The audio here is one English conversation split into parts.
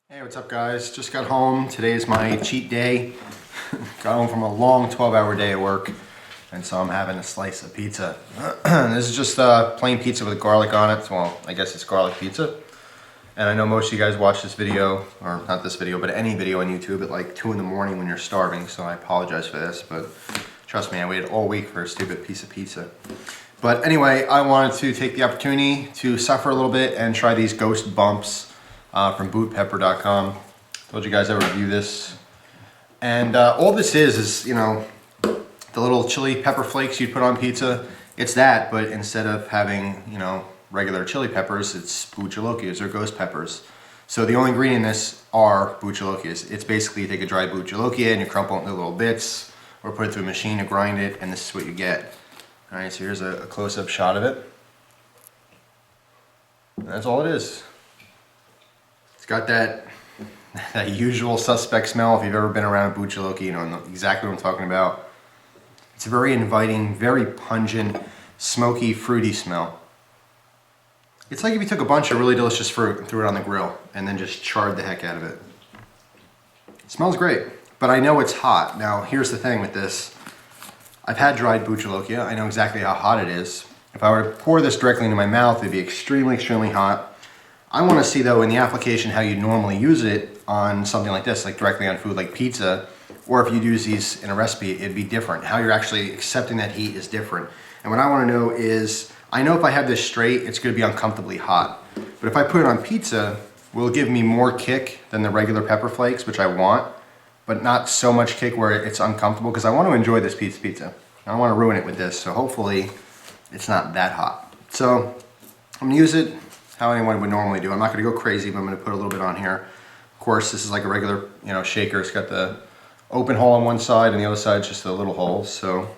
Hey, what's up guys? Just got home. Today is my cheat day. Got home from a long 12-hour day at work, and so I'm having a slice of pizza. This is just plain pizza with garlic on it. Well, I guess it's garlic pizza. And I know most of you guys watch this video, or not this video, but any video on YouTube at like 2 in the morning when you're starving, so I apologize for this, but trust me, I waited all week for a stupid piece of pizza. But anyway, I wanted to take the opportunity to suffer a little bit and try these ghost bumps from Bhut Told you guys I would review this. And all this is, you know, the little chili pepper flakes you put on pizza. It's that, but instead of having, you know, regular chili peppers, it's Bhut Jolokias or ghost peppers. So the only ingredient in this are Bhut Jolokias. It's basically you take a dry Bhut Jolokia and you crumple it into little bits, or put it through a machine to grind it, and this is what you get. All right, so here's a close-up shot of it. And that's all it is. It's got that usual suspect smell. If you've ever been around Bhut Jolokia, you know exactly what I'm talking about. It's a very inviting, very pungent, smoky, fruity smell. It's like if you took a bunch of really delicious fruit and threw it on the grill and then just charred the heck out of it. It smells great, but I know it's hot. Now, here's the thing with this. I've had dried Bhut Jolokia. I know exactly how hot it is. If I were to pour this directly into my mouth, it'd be extremely, extremely hot. I want to see, though, in the application how you normally use it on something like this, like directly on food like pizza, or if you use these in a recipe, it'd be different. How you're actually accepting that heat is different. And what I want to know is, I know if I have this straight, it's going to be uncomfortably hot. But if I put it on pizza, will it give me more kick than the regular pepper flakes, which I want, but not so much kick where it's uncomfortable, because I want to enjoy this pizza. I don't want to ruin it with this, so hopefully it's not that hot. So I'm going to use it how anyone would normally do. I'm not going to go crazy, but I'm going to put a little bit on here. Of course, this is like a regular, you know, shaker. It's got the open hole on one side, and the other side is just a little hole. So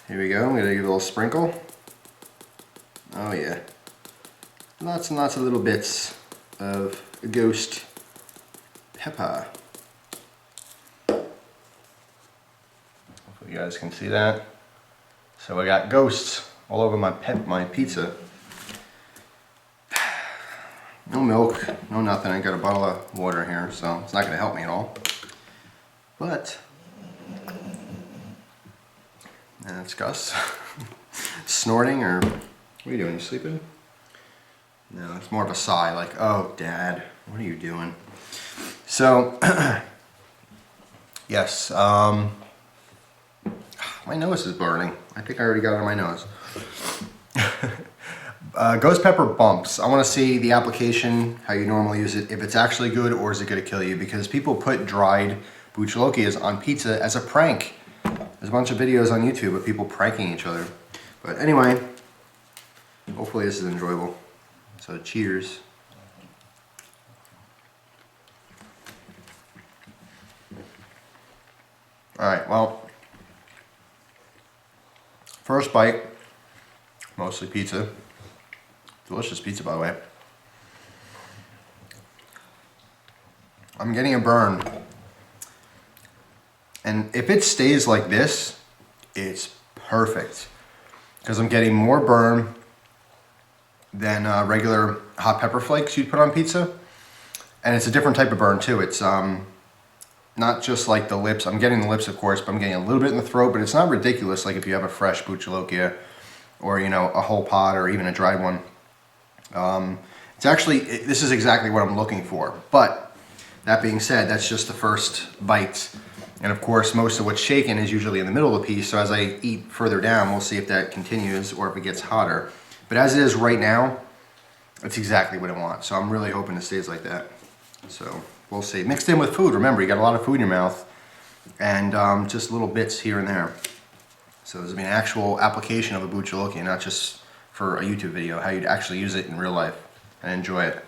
here we go. I'm going to give it a little sprinkle. Oh yeah, lots and lots of little bits of ghost pepper. Hopefully you guys can see that. So I got ghosts all over my pizza. No milk, no nothing. I got a bottle of water here, so it's not going to help me at all. But that's Gus snorting, or what are you doing? You sleeping? No, it's more of a sigh, like, oh, Dad, what are you doing? So, yes, my nose is burning. I think I already got it on my nose. Ghost pepper bumps. I want to see the application, how you normally use it, if it's actually good or is it going to kill you, because people put dried Bhut Jolokias on pizza as a prank. There's a bunch of videos on YouTube of people pranking each other. But anyway, hopefully this is enjoyable. So cheers. Alright, well, first bite, mostly pizza. Delicious pizza, by the way. I'm getting a burn. And if it stays like this, it's perfect. Because I'm getting more burn than regular hot pepper flakes you'd put on pizza. And it's a different type of burn too. It's not just like the lips. I'm getting the lips, of course, but I'm getting a little bit in the throat, but it's not ridiculous like if you have a fresh Bhut Jolokia or, you know, a whole pod or even a dried one. It's actually, this is exactly what I'm looking for. But that being said, that's just the first bite. And of course, most of what's shaken is usually in the middle of the piece. So as I eat further down, we'll see if that continues or if it gets hotter. But as it is right now, it's exactly what I want. So I'm really hoping it stays like that. So we'll see. Mixed in with food. Remember, you got a lot of food in your mouth and just little bits here and there. So there's an actual application of a Bhut Jolokia, not just for a YouTube video, how you'd actually use it in real life and enjoy it.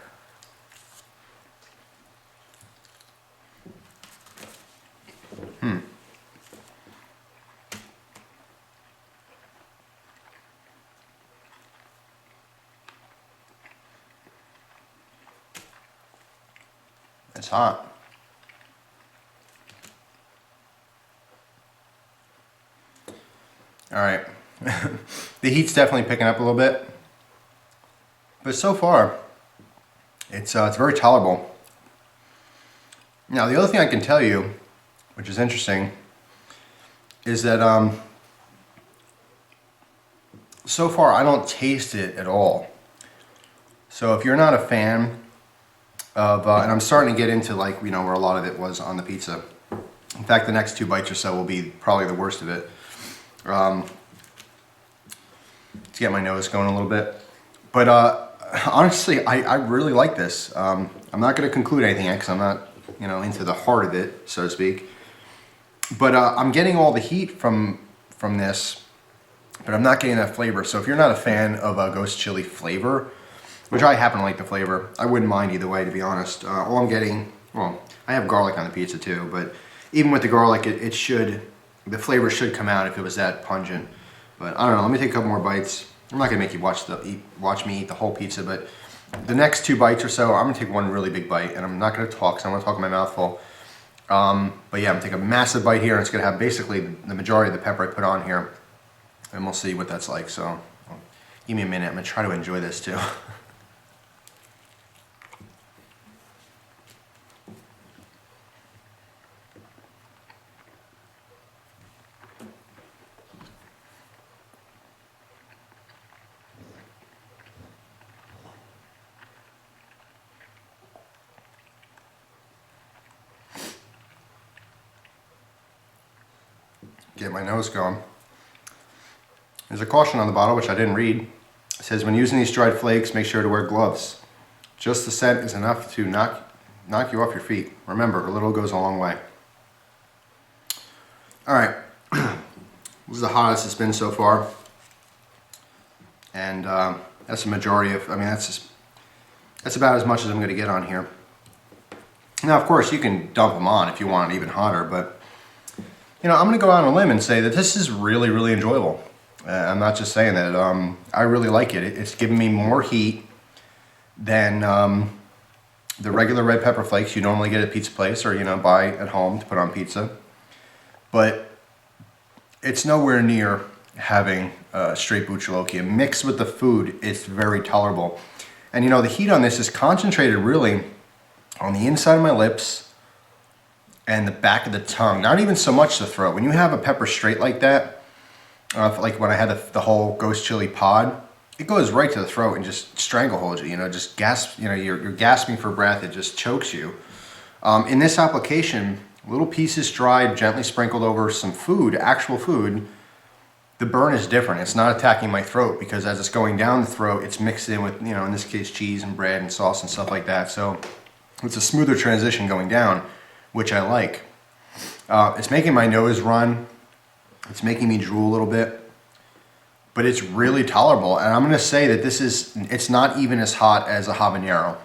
It's hot. All right. The heat's definitely picking up a little bit, but so far it's very tolerable. Now, the other thing I can tell you, which is interesting, is that so far I don't taste it at all. So if you're not a fan of, and I'm starting to get into like, you know, where a lot of it was on the pizza. In fact, the next 2 bites or so will be probably the worst of it. To get my nose going a little bit. But honestly, I really like this. I'm not going to conclude anything yet because I'm not, you know, into the heart of it, so to speak. But I'm getting all the heat from this, but I'm not getting that flavor. So if you're not a fan of a ghost chili flavor, which I happen to like the flavor, I wouldn't mind either way, to be honest. All I'm getting, well, I have garlic on the pizza too, but even with the garlic, the flavor should come out if it was that pungent. But I don't know, let me take a couple more bites. I'm not gonna make you watch me eat the whole pizza, but the next 2 bites or so, I'm gonna take one really big bite, and I'm not gonna talk, because I wanna talk with my mouth full. But yeah, I'm gonna take a massive bite here, and it's gonna have basically the majority of the pepper I put on here, and we'll see what that's like. So give me a minute, I'm gonna try to enjoy this too. Get my nose going. There's a caution on the bottle, which I didn't read. It says, when using these dried flakes, make sure to wear gloves. Just the scent is enough to knock you off your feet. Remember, a little goes a long way. All right, this is the hottest it's been so far. And that's the majority of, I mean, that's about as much as I'm gonna get on here. Now, of course, you can dump them on if you want it even hotter, but you know, I'm going to go out on a limb and say that this is really, really enjoyable. I'm not just saying that. I really like it. It's giving me more heat than the regular red pepper flakes you normally get at pizza place or, you know, buy at home to put on pizza. But it's nowhere near having straight Bhut Jolokia. Mixed with the food, it's very tolerable. And, you know, the heat on this is concentrated really on the inside of my lips and the back of the tongue, not even so much the throat. When you have a pepper straight like that, like when I had the whole ghost chili pod, it goes right to the throat and just strangleholds you, you know, just gasp, you know, you're gasping for breath, it just chokes you. In this application, little pieces dried, gently sprinkled over some food, actual food, the burn is different. It's not attacking my throat because as it's going down the throat, it's mixed in with, you know, in this case, cheese and bread and sauce and stuff like that. So it's a smoother transition going down, which I like. It's making my nose run. It's making me drool a little bit, but it's really tolerable. And I'm gonna say that it's not even as hot as a habanero.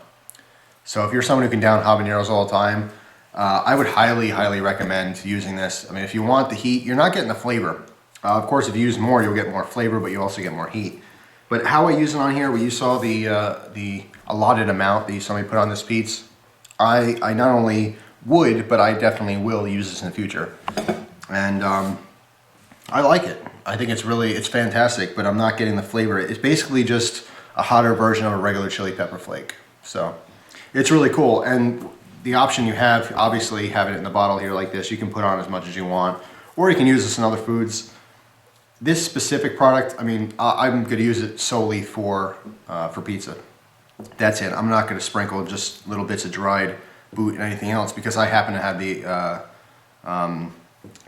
So if you're someone who can down habaneros all the time, I would highly, highly recommend using this. I mean, if you want the heat, you're not getting the flavor. Of course, if you use more, you'll get more flavor, but you also get more heat. But how I use it on here, well, you saw the allotted amount that you saw me put on this pizza. I not only would, but I definitely will use this in the future. And I like it. I think it's fantastic, but I'm not getting the flavor. It's basically just a hotter version of a regular chili pepper flake. So it's really cool. And the option you have, obviously having it in the bottle here like this, you can put on as much as you want, or you can use this in other foods. This specific product, I mean, I'm gonna use it solely for pizza. That's it. I'm not gonna sprinkle just little bits of dried Bhut and anything else because I happen to have the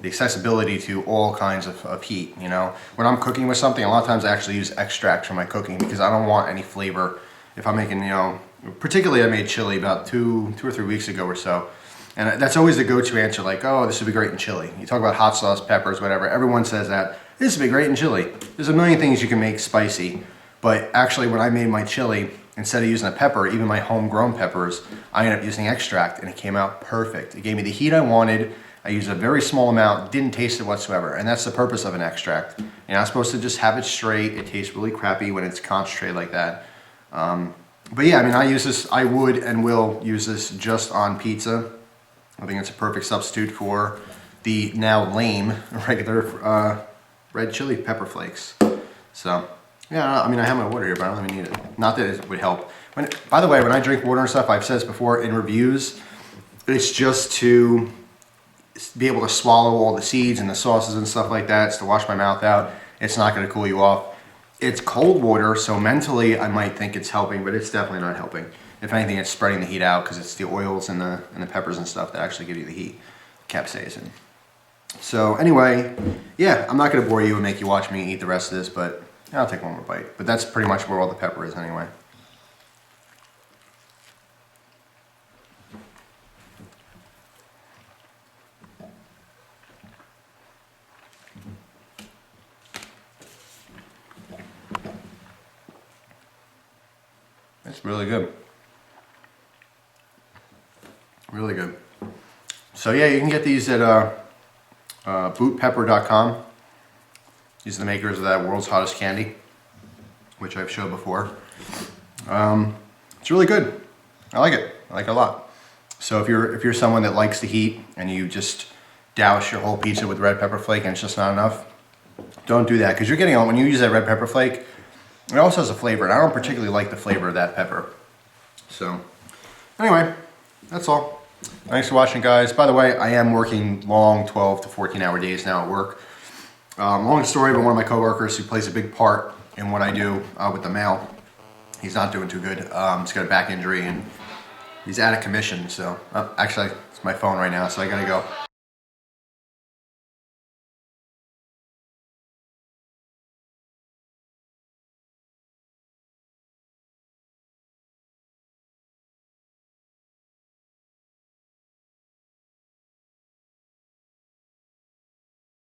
accessibility to all kinds of heat. You know, when I'm cooking with something, a lot of times I actually use extract for my cooking because I don't want any flavor. If I'm making, you know, particularly I made chili about two or 3 weeks ago or so, and that's always the go-to answer. Like, oh, this would be great in chili. You talk about hot sauce, peppers, whatever. Everyone says that this would be great in chili. There's a million things you can make spicy, but actually, when I made my chili, instead of using a pepper, even my homegrown peppers, I ended up using extract and it came out perfect. It gave me the heat I wanted. I used a very small amount, didn't taste it whatsoever. And that's the purpose of an extract. You're not supposed to just have it straight. It tastes really crappy when it's concentrated like that. But yeah, I mean, I use this, I would and will use this just on pizza. I think it's a perfect substitute for the now lame regular red chili pepper flakes. So. Yeah, I mean, I have my water here, but I don't even need it. Not that it would help. By the way, when I drink water and stuff, I've said this before in reviews, It's just to be able to swallow all the seeds and the sauces and stuff like that. It's to wash my mouth out. It's not going to cool you off. It's cold water, so mentally I might think it's helping, but it's definitely not helping. If anything, it's spreading the heat out because it's the oils and the peppers and stuff that actually give you the heat. Capsaicin. So anyway, yeah, I'm not going to bore you and make you watch me eat the rest of this, but I'll take one more bite. But that's pretty much where all the pepper is anyway. It's really good. Really good. So yeah, you can get these at bhutpepper.com. These are the makers of that world's hottest candy, which I've showed before. It's really good. I like it. I like it a lot. So if you're someone that likes the heat and you just douse your whole pizza with red pepper flake and it's just not enough, don't do that, because you're getting, when you use that red pepper flake, it also has a flavor, and I don't particularly like the flavor of that pepper. So anyway, that's all. Thanks for watching, guys. By the way, I am working long 12 to 14 hour days now at work. Long story, but one of my coworkers who plays a big part in what I do with the mail, he's not doing too good. He's got a back injury and he's out of commission. So actually, it's my phone right now, so I gotta go.